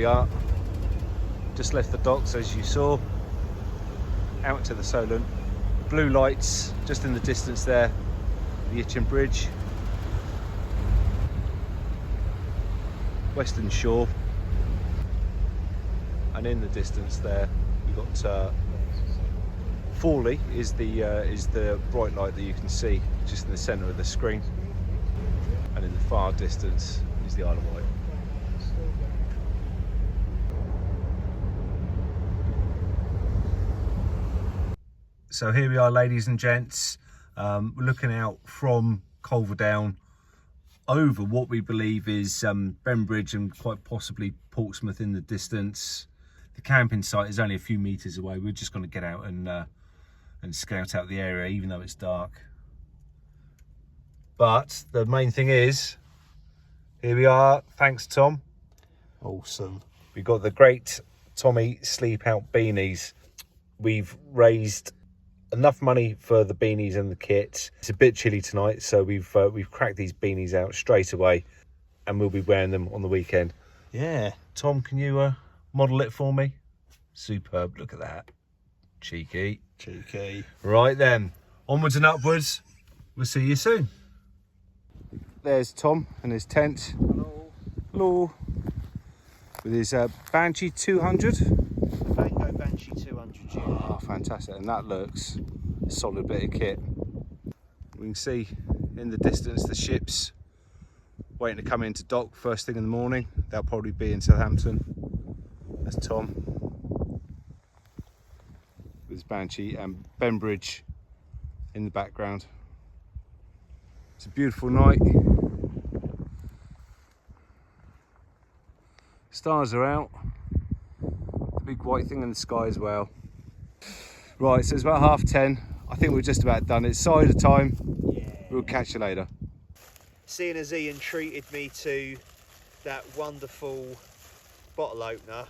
are. Just left the docks, as you saw, out to the Solent. Blue lights just in the distance there, the Itchen Bridge. Western Shore. And in the distance there, you've got Fawley is the bright light that you can see just in the centre of the screen. And in the far distance is the Isle of Wight. So here we are, ladies and gents. We're looking out from Culverdown over what we believe is Bembridge and quite possibly Portsmouth in the distance. The camping site is only a few metres away. We're just going to get out and scout out the area, even though it's dark. But the main thing is, here we are. Thanks, Tom. Awesome. We've got the great Tommy Sleep Out beanies. We've raised enough money for the beanies and the kit. It's a bit chilly tonight, so we've cracked these beanies out straight away, and we'll be wearing them on the weekend. Yeah. Tom, can you model it for me? Superb. Look at that. Cheeky. Cheeky. Right then, onwards and upwards. We'll see you soon. There's Tom and his tent. Hello. Hello. With his Banshee 200. Bango Banshee 200. Yeah. Oh, fantastic. And that looks a solid bit of kit. We can see in the distance the ships waiting to come into dock first thing in the morning. They'll probably be in Southampton. That's Tom with his Banshee and Bembridge in the background. It's a beautiful night. Stars are out. The big white thing in the sky as well. Right, so it's about 10:30. I think we're just about done. It's cider time. Yeah. We'll catch you later. Seeing as Ian treated me to that wonderful bottle opener,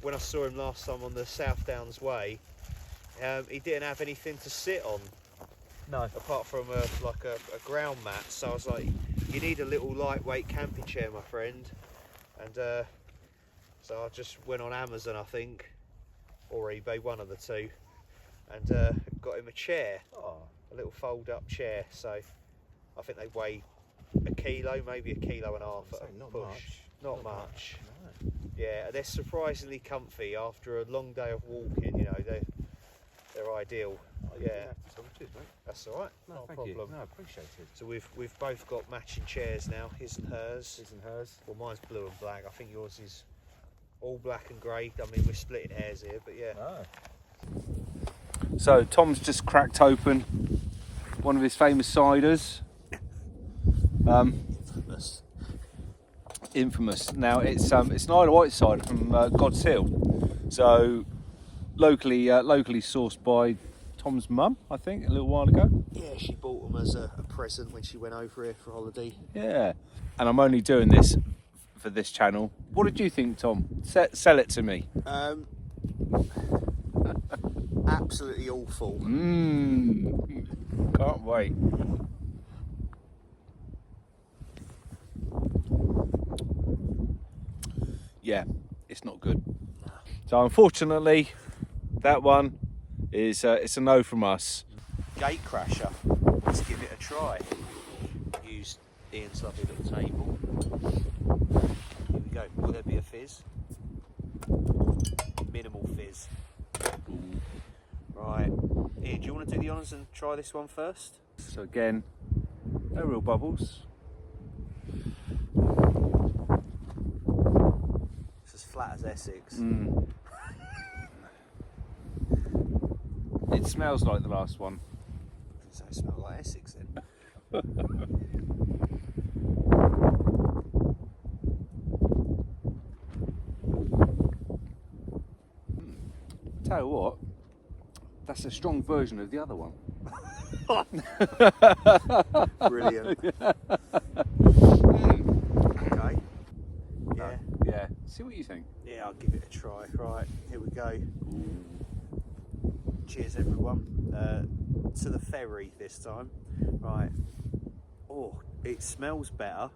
when I saw him last time on the South Downs Way, he didn't have anything to sit on. No. Apart from a ground mat, so I was like, you need a little lightweight camping chair, my friend. And so I just went on Amazon, I think, or eBay, one of the two, and got him a chair, a little fold-up chair. So I think they weigh a kilo, maybe 1.5 kilos at a not push. Much. Not much. No. Yeah, they're surprisingly comfy after a long day of walking. You know, they're ideal. Yeah. That's all right. No, Not a thank problem. you. No, appreciate it. So we've both got matching chairs now, his and hers. His and hers. Well, mine's blue and black. I think yours is all black and grey. I mean, we're splitting hairs here, but yeah. Oh. So Tom's just cracked open one of his famous ciders. Infamous. Now it's an Isle of Wight cider from God's Hill. So locally sourced by Tom's mum, I think, a little while ago. Yeah, she bought them as a present when she went over here for holiday. Yeah, and I'm only doing this for this channel. What did you think, Tom? Sell it to me. Absolutely awful. Can't wait. Yeah, it's not good. So unfortunately, that one is it's a no from us. Gate crasher. Let's give it a try. Use Ian's lovely little table. Here we go. Will there be a fizz? Minimal fizz. Right. Ian, do you want to do the honours and try this one first? So again, no real bubbles. It's as flat as Essex. It smells like the last one. So it smells like Essex then. Tell you what, that's a strong version of the other one. Brilliant. Okay. Yeah. Yeah. See what you think. Yeah, I'll give it a try. Right, here we go. Cheers, everyone. To the ferry this time. Right. Oh, it smells better.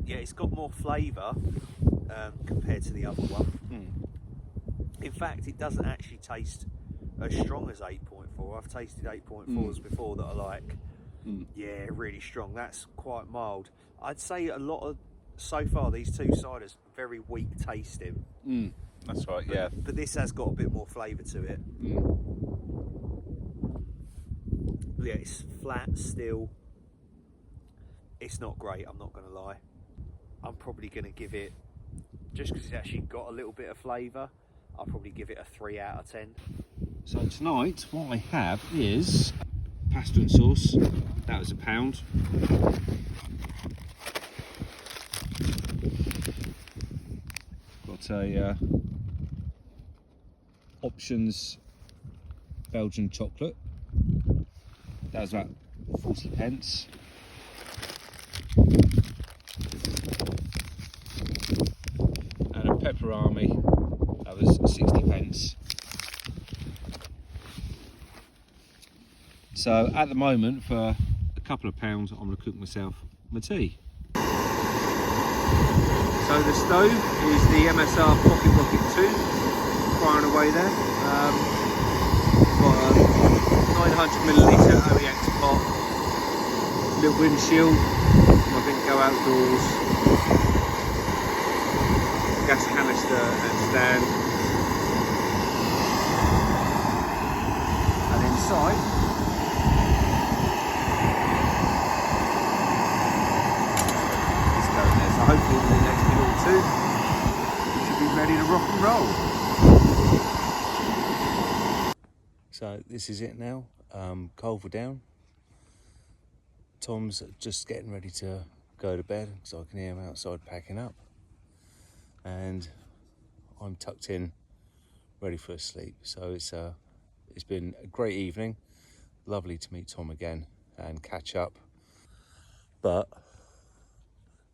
yeah, it's got more flavour compared to the other one. In fact, it doesn't actually taste as strong as 8.4. I've tasted 8.4s before that are like, yeah, really strong. That's quite mild. I'd say a lot of, so far, these two ciders, very weak tasting. That's right, yeah. But this has got a bit more flavour to it. Yeah, it's flat still. It's not great, I'm not going to lie. I'm probably going to give it, just because it's actually got a little bit of flavour, I'll probably give it a 3 out of 10. So tonight, what I have is pasta and sauce. That was £1. Got a options Belgian chocolate. That was about 40p. And a pepperami. That was 60p. So at the moment, for a couple of pounds, I'm going to cook myself my tea. So the stove is the MSR Pocket Rocket 2, firing away there. Got a 900ml OEX pot, little windshield, I think go outdoors, gas canister and stand, and inside it's going there. So hopefully in the next minute or two we should be ready to rock and roll. So this is it now, Culver down. Tom's just getting ready to go to bed because I can hear him outside packing up. And I'm tucked in, ready for a sleep. So it's been a great evening. Lovely to meet Tom again and catch up. But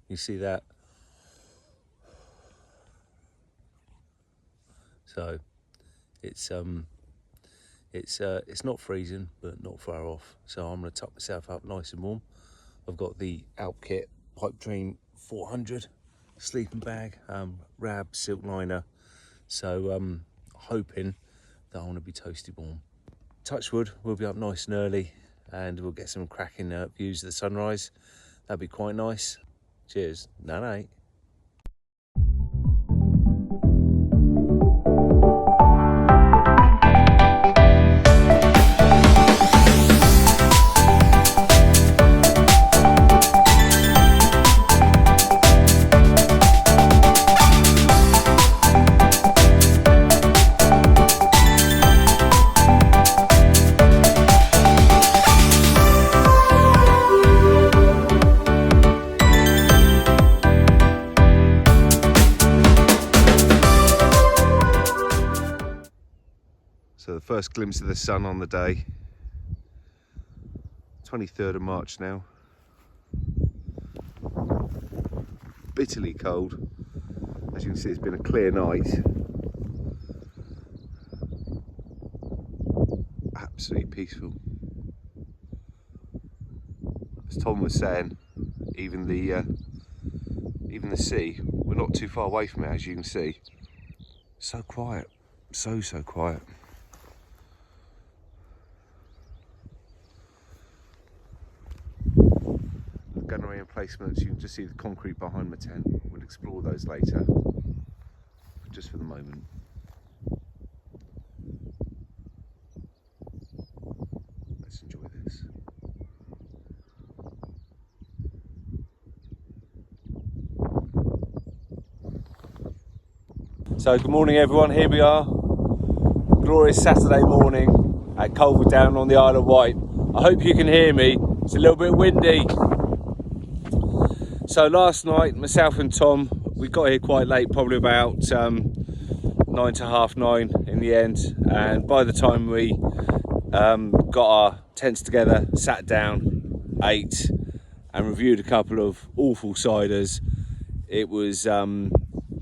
you see that? So it's not freezing, but not far off. So I'm going to tuck myself up nice and warm. I've got the Outkit Pipe Dream 400 sleeping bag, Rab silk liner. So hoping that I want to be toasty warm. Touch wood, we'll be up nice and early, and we'll get some cracking views of the sunrise. That'd be quite nice. Cheers. Night night. So the first glimpse of the sun on the day, 23rd of March now. Bitterly cold. As you can see, it's been a clear night. Absolutely peaceful. As Tom was saying, even the sea, we're not too far away from it, as you can see. So quiet, so quiet. Gunnery emplacements, you can just see the concrete behind my tent. We'll explore those later, but just for the moment. Let's enjoy this. So good morning everyone, here we are. Glorious Saturday morning at Culver Down on the Isle of Wight. I hope you can hear me, it's a little bit windy. So last night, myself and Tom, we got here quite late, probably about 9 to half 9 in the end. And by the time we got our tents together, sat down, ate and reviewed a couple of awful ciders, it was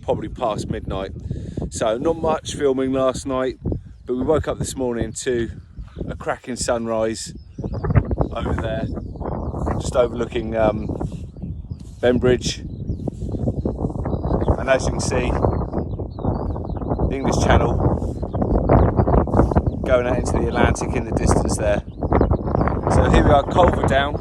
probably past midnight. So not much filming last night, but we woke up this morning to a cracking sunrise over there, just overlooking Bembridge, and as you can see, the English Channel going out into the Atlantic in the distance there. So here we are, Culver Down.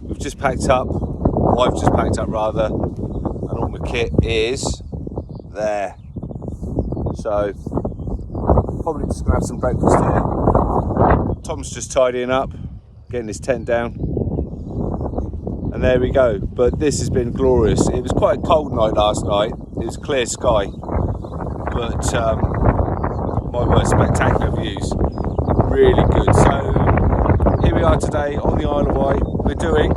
We've just packed up, or I've just packed up rather, and all my kit is there. So probably just gonna have some breakfast here. Tom's just tidying up, getting his tent down. And there we go. But this has been glorious. It was quite a cold night last night. It was clear sky. But my word, spectacular views. Really good. So here we are today on the Isle of Wight. We're doing,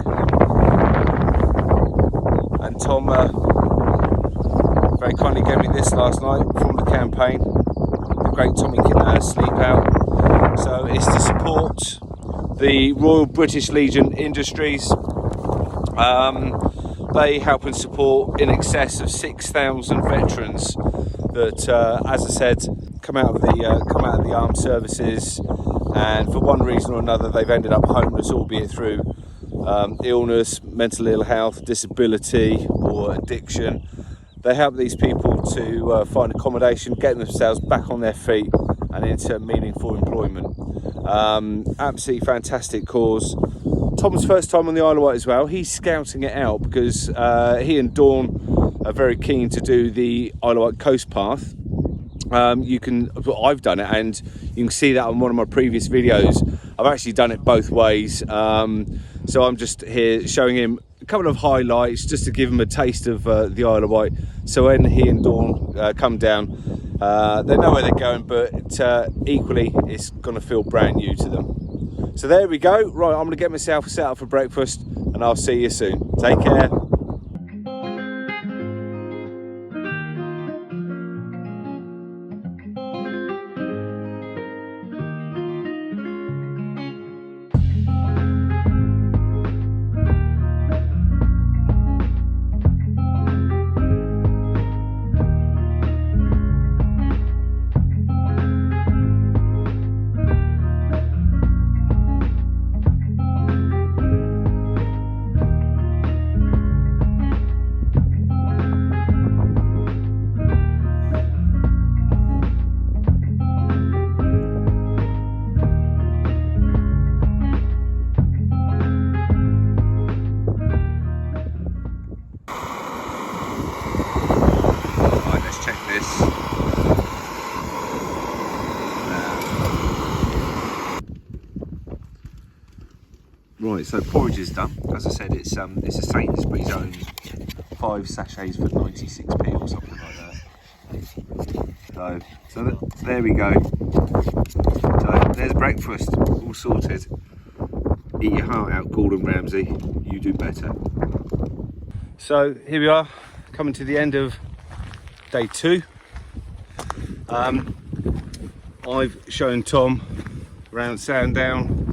and Tom very kindly gave me this last night from the campaign, the Great Tommy Sleep Out. So it's to support the Royal British Legion Industries. They help and support in excess of 6,000 veterans that, as I said, come out of the armed services, and for one reason or another they've ended up homeless, albeit through illness, mental ill health, disability or addiction. They help these people to find accommodation, get themselves back on their feet and into meaningful employment. Absolutely fantastic cause. Tom's first time on the Isle of Wight as well. He's scouting it out because he and Dawn are very keen to do the Isle of Wight coast path. I've done it, and you can see that on one of my previous videos. I've actually done it both ways. So I'm just here showing him a couple of highlights just to give him a taste of the Isle of Wight. So when he and Dawn come down, they know where they're going, but equally it's going to feel brand new to them. So there we go. Right, I'm going to get myself set up for breakfast and I'll see you soon. Take care. Right, so porridge is done. As I said, it's a Sainsbury's own 5 sachets for 96p or something like that. So there we go. So there's breakfast, all sorted. Eat your heart out, Gordon Ramsay. You do better. So here we are, coming to the end of day 2. I've shown Tom around Sandown.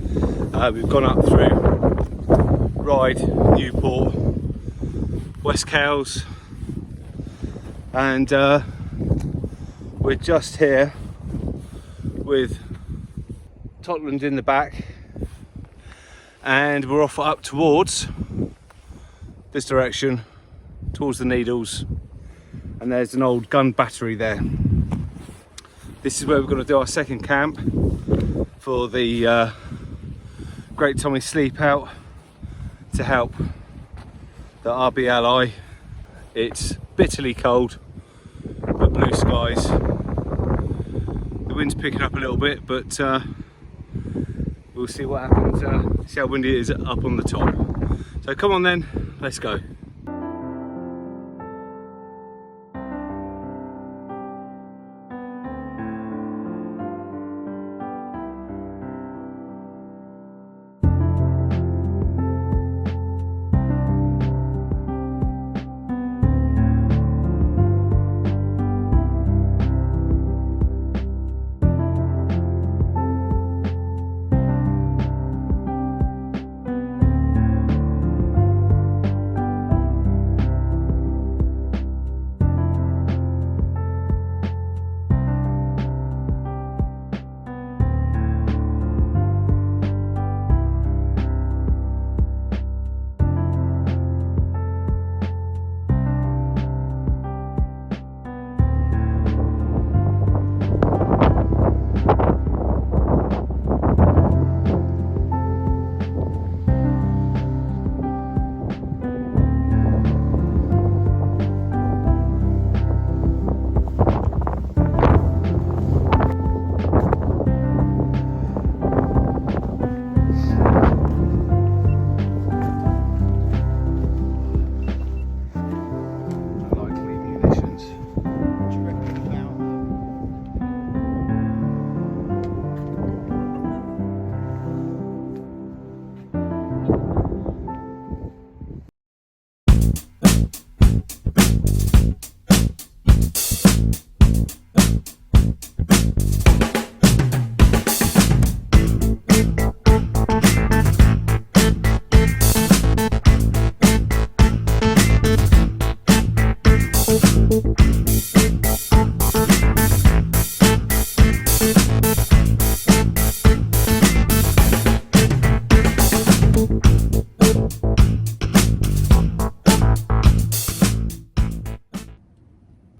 We've gone up through Ryde, Newport, West Cowes, and we're just here with Totland in the back, and we're off up towards this direction, towards the Needles, and there's an old gun battery there. This is where we're going to do our second camp for the Great Tommy Sleep Out to help the RB Ally. It's bitterly cold, but blue skies. The wind's picking up a little bit, but we'll see what happens. See how windy it is up on the top. So come on then, let's go.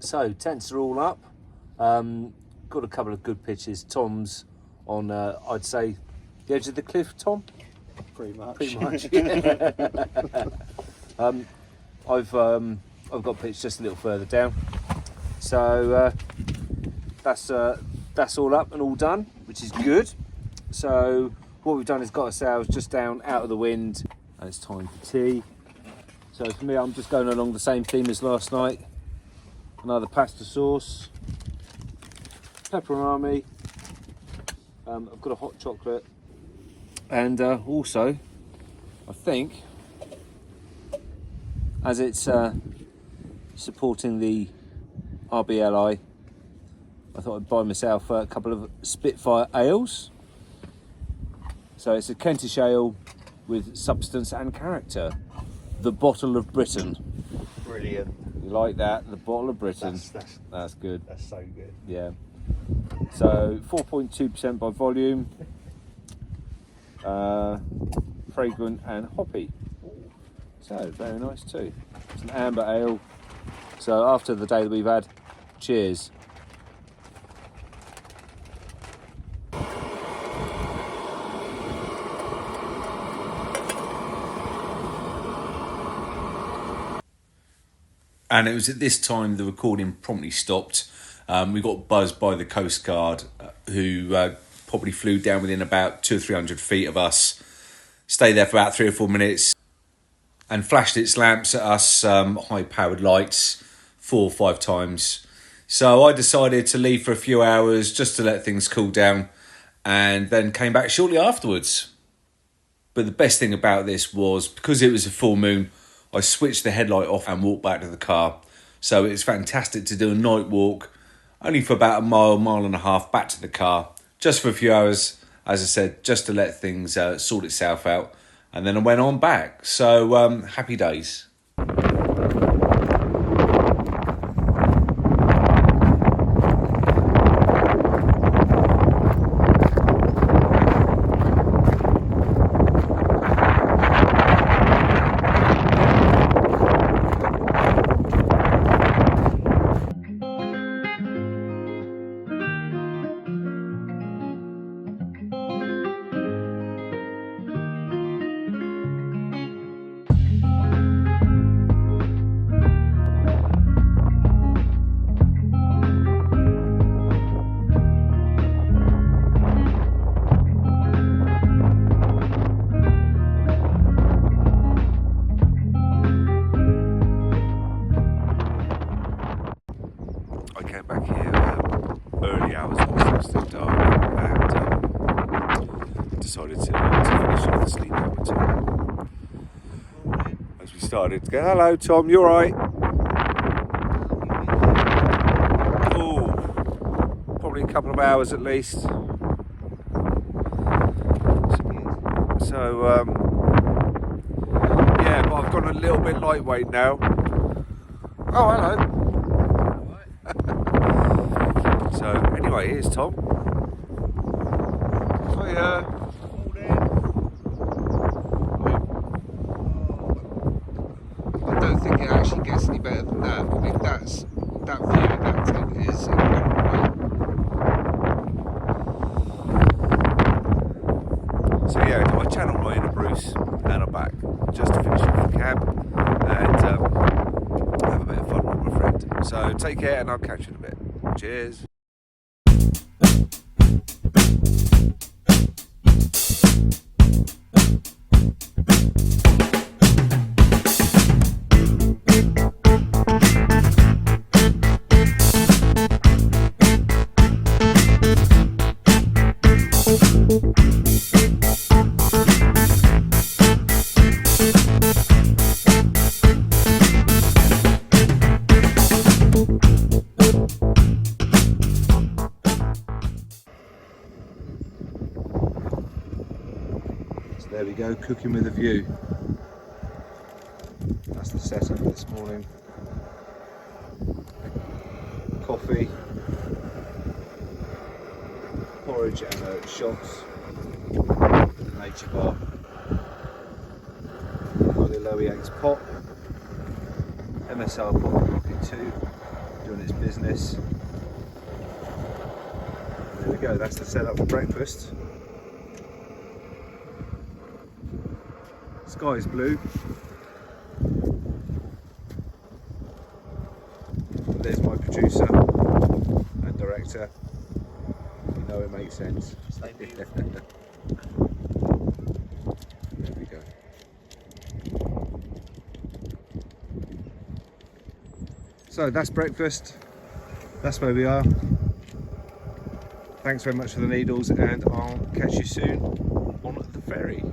So tents are all up. Got a couple of good pitches. Tom's on, I'd say, the edge of the cliff. Tom. Pretty much. Pretty much. Yeah. I've got pitched just a little further down. So that's all up and all done, which is good. So what we've done is got ourselves just down out of the wind, and it's time for tea. So for me, I'm just going along the same theme as last night. Another pasta sauce, pepperoni. I've got a hot chocolate, and also, I think, as it's supporting the RBLI, I thought I'd buy myself a couple of Spitfire ales. So it's a Kentish ale with substance and character. The Bottle of Britain. Brilliant. You like that? The Bottle of Britain. That's good. That's so good. Yeah. So 4.2% by volume. Fragrant and hoppy. So very nice too. It's an amber ale. So after the day that we've had, cheers. And it was at this time the recording promptly stopped. We got buzzed by the Coast Guard, who probably flew down within about 200 or 300 feet of us, stayed there for about 3 or 4 minutes, and flashed its lamps at us, high-powered lights, 4 or 5 times. So I decided to leave for a few hours just to let things cool down, and then came back shortly afterwards. But the best thing about this was, because it was a full moon, I switched the headlight off and walked back to the car. So it's fantastic to do a night walk, only for about a mile and a half back to the car, just for a few hours, as I said, just to let things sort itself out. And then I went on back. So happy days. Back here early hours when it was still dark, and decided to finish off the sleep out with Tom. As we started to go, hello Tom, you alright? Oh, probably a couple of hours at least. So yeah, but I've gone a little bit lightweight now. Oh, hello. So anyway, here's Tom. Hiya. I don't think it actually gets any better than that. I mean, that view of that tent is incredible. So yeah, I channeled my inner Bruce and I'm back just to finish off the camp and have a bit of fun with my friend. So take care and I'll catch you in a bit. Cheers. There we go, cooking with a view. That's the setup this morning. Coffee, porridge and shots, nature bar, got the Lowy eggs pot, MSR pot rocket 2, doing its business. There we go, that's the setup for breakfast. Sky is blue. There's my producer and director. You know it makes sense. Stay beautiful. There we go. So that's breakfast. That's where we are. Thanks very much for the needles, and I'll catch you soon on the ferry.